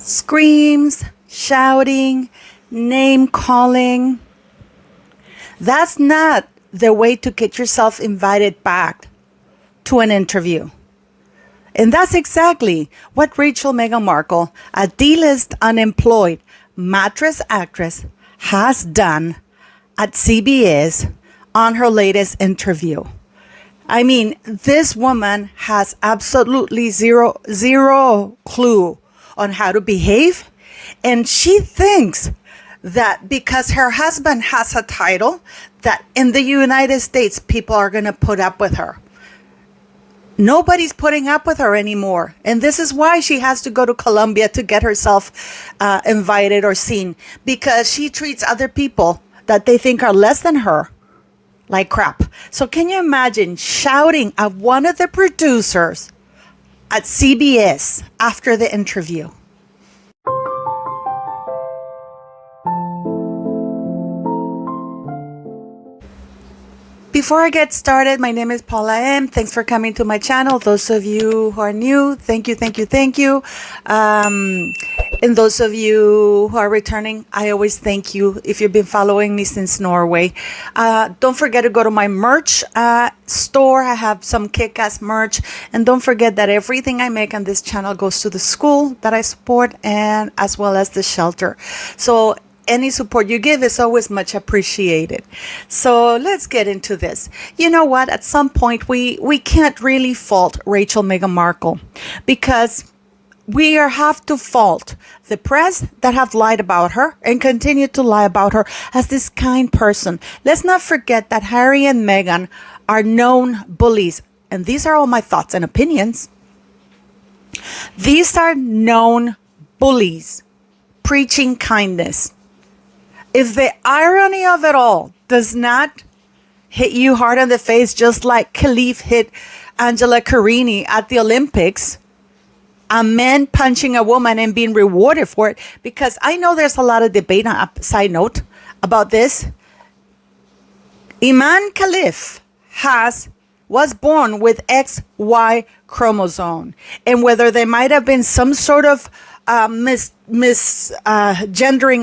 screams, shouting, name calling. That's not the way to get yourself invited back to an interview. And that's exactly what Meghan Markle, a D-list unemployed mattress actress, has done at CBS on her latest interview. I mean, this woman has absolutely zero clue on how to behave. And she thinks that because her husband has a title, that in the United States, people are going to put up with her. Nobody's putting up with her anymore. And this is why she has to go to Colombia to get herself invited or seen, because she treats other people that they think are less than her like crap. So can you imagine shouting at one of the producers at CBS after the interview? Before I get started, my name is Paula M. Thanks for coming to my channel. Those of you who are new, thank you. And those of you who are returning, I always thank you if you've been following me since Norway. Don't forget to go to my merch store. I have some kick-ass merch. And don't forget that everything I make on this channel goes to the school that I support, and as well as the shelter. So any support you give is always much appreciated. So let's get into this. You know what? At some point, we can't really fault Meghan Markle, because we have to fault the press that have lied about her and continue to lie about her as this kind person. Let's not forget that Harry and Meghan are known bullies. And these are all my thoughts and opinions. These are known bullies preaching kindness. If the irony of it all does not hit you hard in the face, just like Khalif hit Angela Carini at the Olympics, a man punching a woman and being rewarded for it, because I know there's a lot of debate on a side note about this. Iman Khalif was born with XY chromosome, and whether there might have been some sort of misgendering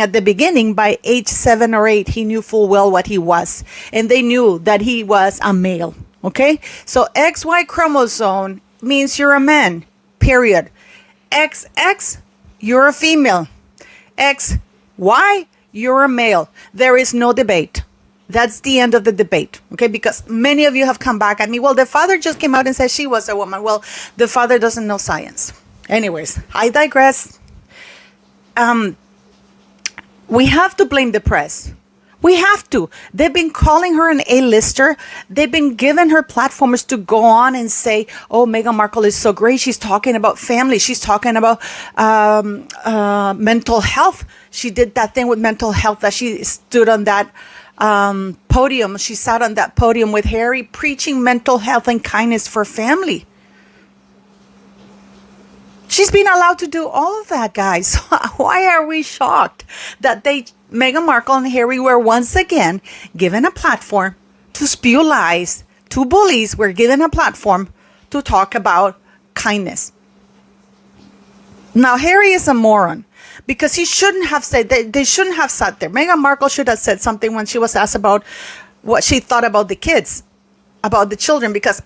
at the beginning, by age 7 or 8, he knew full well what he was, and they knew that he was a male. Okay, so XY chromosome means you're a man, period. XX, you're a female. XY, you're a male. There is no debate. That's the end of the debate, okay? Because many of you have come back at me, well, the father just came out and said she was a woman. Well, the father doesn't know science. Anyways, I digress. We have to blame the press. We have to. They've been calling her an A-lister. They've been giving her platforms to go on and say, oh, Meghan Markle is so great. She's talking about family. She's talking about mental health. She did that thing with mental health, that she stood on that podium. She sat on that podium with Harry preaching mental health and kindness for family. She's been allowed to do all of that, guys. Why are we shocked that Meghan Markle and Harry were once again given a platform to spew lies? Two bullies were given a platform to talk about kindness. Now, Harry is a moron, because he shouldn't have said, they shouldn't have sat there. Meghan Markle should have said something when she was asked about what she thought about the kids, about the children, because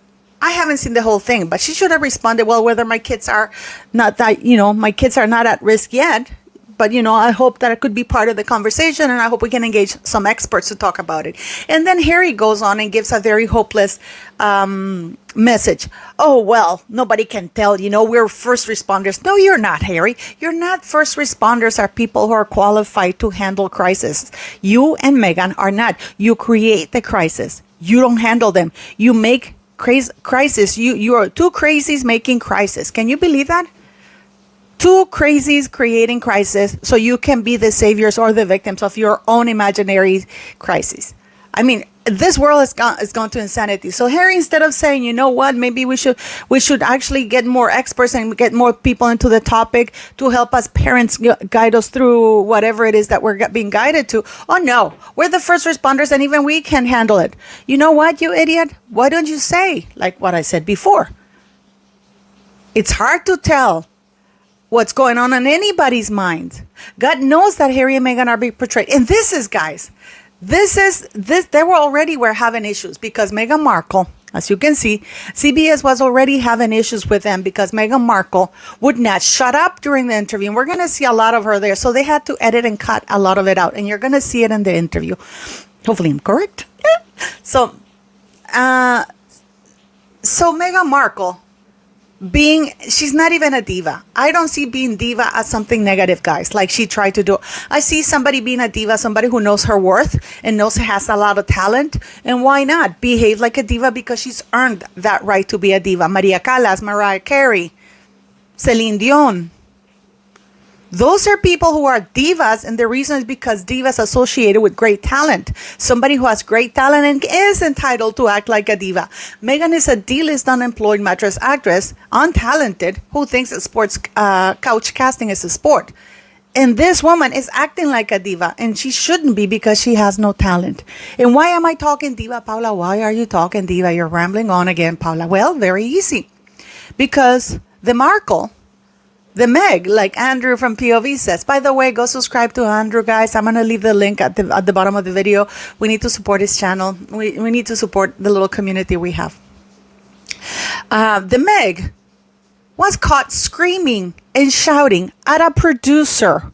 I haven't seen the whole thing, but she should have responded, well, whether my kids are not that, my kids are not at risk yet, but, I hope that it could be part of the conversation, and I hope we can engage some experts to talk about it. And then Harry goes on and gives a very hopeless message. Oh, well, nobody can tell, we're first responders. No, you're not, Harry. You're not. First responders are people who are qualified to handle crisis. You and Meghan are not. You create the crisis. You don't handle them. You make crisis. You are two crazies making crisis. Can you believe that? Two crazies creating crisis so you can be the saviors or the victims of your own imaginary crisis. I mean, this world has gone to insanity. So Harry, instead of saying, you know what, maybe we should actually get more experts and get more people into the topic to help us parents guide us through whatever it is that we're being guided to. Oh no, we're the first responders and even we can handle it. You know what, you idiot? Why don't you say like what I said before? It's hard to tell what's going on in anybody's mind. God knows that Harry and Meghan are being portrayed. And this is, guys, they were having issues because Meghan Markle, as you can see, CBS was already having issues with them because Meghan Markle would not shut up during the interview. And we're going to see a lot of her there. So they had to edit and cut a lot of it out. And you're going to see it in the interview. Hopefully I'm correct. So Meghan Markle, she's not even a diva. I don't see being diva as something negative, guys, like she tried to do. I see somebody being a diva, somebody who knows her worth and knows has a lot of talent. And why not behave like a diva? Because she's earned that right to be a diva. Maria Callas, Mariah Carey, Celine Dion. Those are people who are divas, and the reason is because divas associated with great talent. Somebody who has great talent and is entitled to act like a diva. Meghan is a D-list unemployed mattress actress, untalented, who thinks that sports couch casting is a sport. And this woman is acting like a diva, and she shouldn't be because she has no talent. And why am I talking diva, Paula? Why are you talking diva? You're rambling on again, Paula. Well, very easy. Because the Meg, like Andrew from POV says. By the way, go subscribe to Andrew, guys. I'm going to leave the link at the bottom of the video. We need to support his channel. We need to support the little community we have. The Meg was caught screaming and shouting at a producer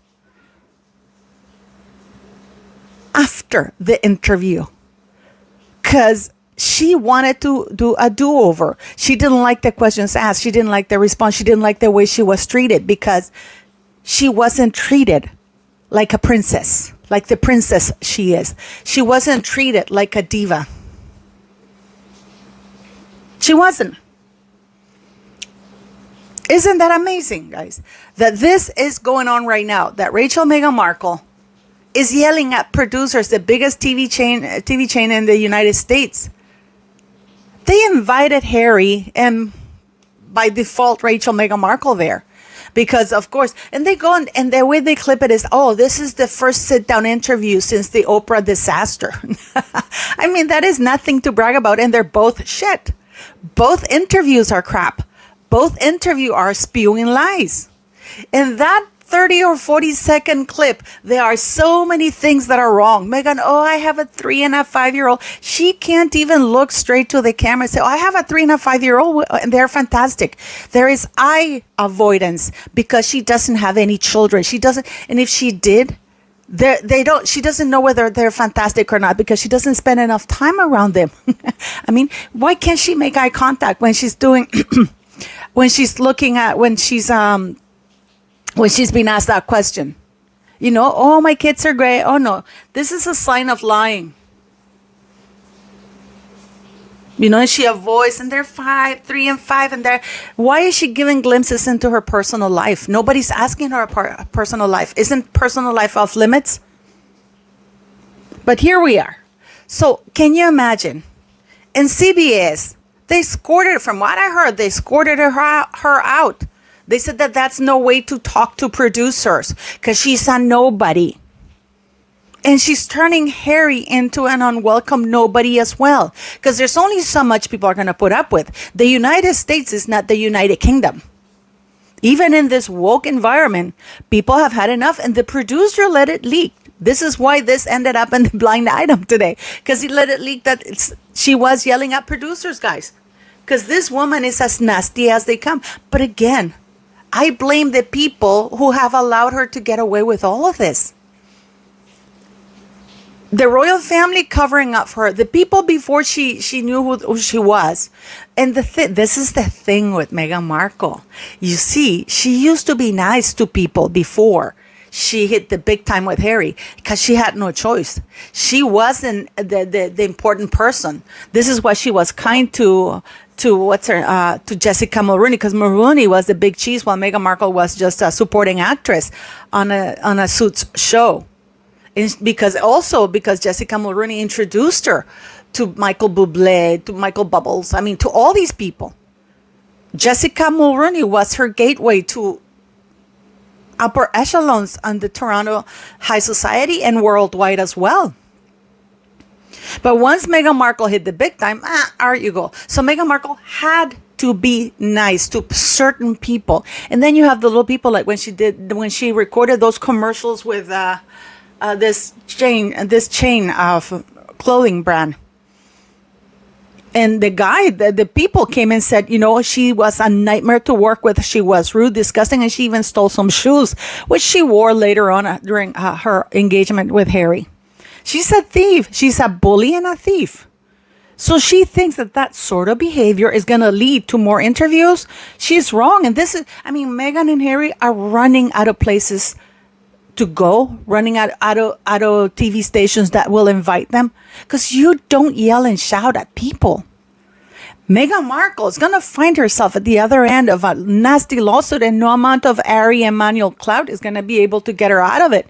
after the interview because she wanted to do a do-over. She didn't like the questions asked. She didn't like the response. She didn't like the way she was treated because she wasn't treated like a princess, like the princess she is. She wasn't treated like a diva. She wasn't. Isn't that amazing, guys? That this is going on right now, that Meghan Markle is yelling at producers, the biggest TV chain in the United States. They invited Harry and by default Meghan Markle there because of course, and they go and the way they clip it is, oh, this is the first sit down interview since the Oprah disaster. I mean, that is nothing to brag about. And they're both shit. Both interviews are crap. Both interviews are spewing lies. In that 30 or 40-second clip, there are so many things that are wrong. Meghan, oh, I have a 3 and a 5-year-old. She can't even look straight to the camera and say, oh, I have a 3 and a 5-year-old, and they're fantastic. There is eye avoidance because she doesn't have any children. She doesn't, and if she did, she doesn't know whether they're fantastic or not because she doesn't spend enough time around them. I mean, why can't she make eye contact when she's doing, when she's being asked that question? You know, oh, my kids are great. Oh, no, this is a sign of lying. You know, she avoids, and they're 3 and 5, and why is she giving glimpses into her personal life? Nobody's asking her personal life. Isn't personal life off limits? But here we are. So can you imagine? In CBS, they escorted, from what I heard, they escorted her out. They said that that's no way to talk to producers because she's a nobody. And she's turning Harry into an unwelcome nobody as well. Because there's only so much people are going to put up with. The United States is not the United Kingdom. Even in this woke environment, people have had enough. And the producer let it leak. This is why this ended up in the blind item today. Because he let it leak that she was yelling at producers, guys. Because this woman is as nasty as they come. But again, I blame the people who have allowed her to get away with all of this. The royal family covering up for her. The people before she knew who she was. And this is the thing with Meghan Markle. You see, she used to be nice to people before she hit the big time with Harry because she had no choice. She wasn't the important person. This is why she was kind to Jessica Mulroney, because Mulroney was the big cheese while Meghan Markle was just a supporting actress on a Suits show. Because Jessica Mulroney introduced her to Michael Bublé, to Michael Bubbles, I mean, to all these people. Jessica Mulroney was her gateway to upper echelons on the Toronto high society and worldwide as well. But once Meghan Markle hit the big time, out you go. So Meghan Markle had to be nice to certain people. And then you have the little people, like when she recorded those commercials with this chain of clothing brand. And the people came and said, she was a nightmare to work with. She was rude, disgusting, and she even stole some shoes, which she wore later on during her engagement with Harry. She's a thief. She's a bully and a thief. So she thinks that sort of behavior is going to lead to more interviews. She's wrong. And Meghan and Harry are running out of places to go, running out of TV stations that will invite them, because you don't yell and shout at people. Meghan Markle is going to find herself at the other end of a nasty lawsuit, and no amount of Ari Emanuel clout is going to be able to get her out of it.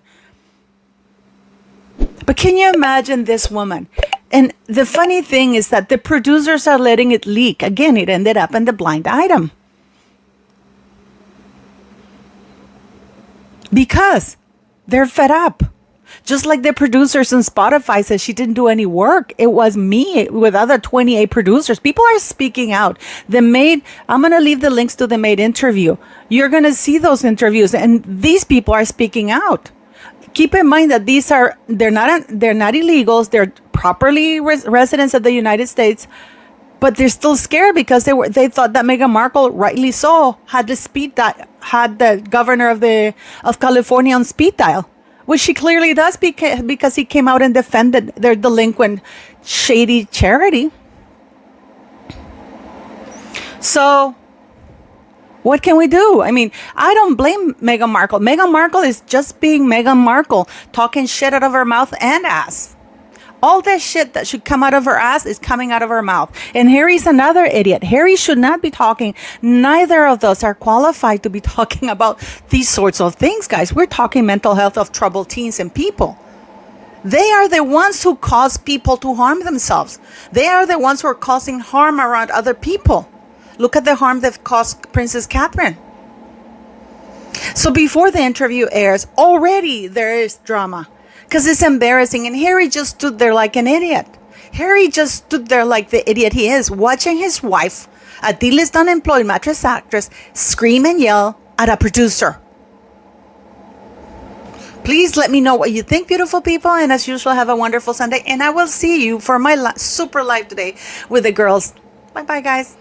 But can you imagine this woman? And the funny thing is that the producers are letting it leak. Again, it ended up in the blind item. Because they're fed up. Just like the producers in Spotify said she didn't do any work. It was me with other 28 producers. People are speaking out. The Maid, I'm going to leave the links to the Maid interview. You're going to see those interviews, and these people are speaking out. Keep in mind that they're not illegals. They're properly residents of the United States, but they're still scared because they thought that Meghan Markle, rightly so, had the governor of California on speed dial, which she clearly does because he came out and defended their delinquent, shady charity. So what can we do? I don't blame Meghan Markle. Meghan Markle is just being Meghan Markle, talking shit out of her mouth and ass. All that shit that should come out of her ass is coming out of her mouth. And Harry's another idiot. Harry should not be talking. Neither of us are qualified to be talking about these sorts of things, guys. We're talking mental health of troubled teens and people. They are the ones who cause people to harm themselves. They are the ones who are causing harm around other people. Look at the harm they've caused Princess Catherine. So before the interview airs, already there is drama. Because it's embarrassing. And Harry just stood there like an idiot. Harry just stood there like the idiot he is, watching his wife, a D-list unemployed mattress actress, scream and yell at a producer. Please let me know what you think, beautiful people. And as usual, have a wonderful Sunday. And I will see you for my super live today with the girls. Bye-bye, guys.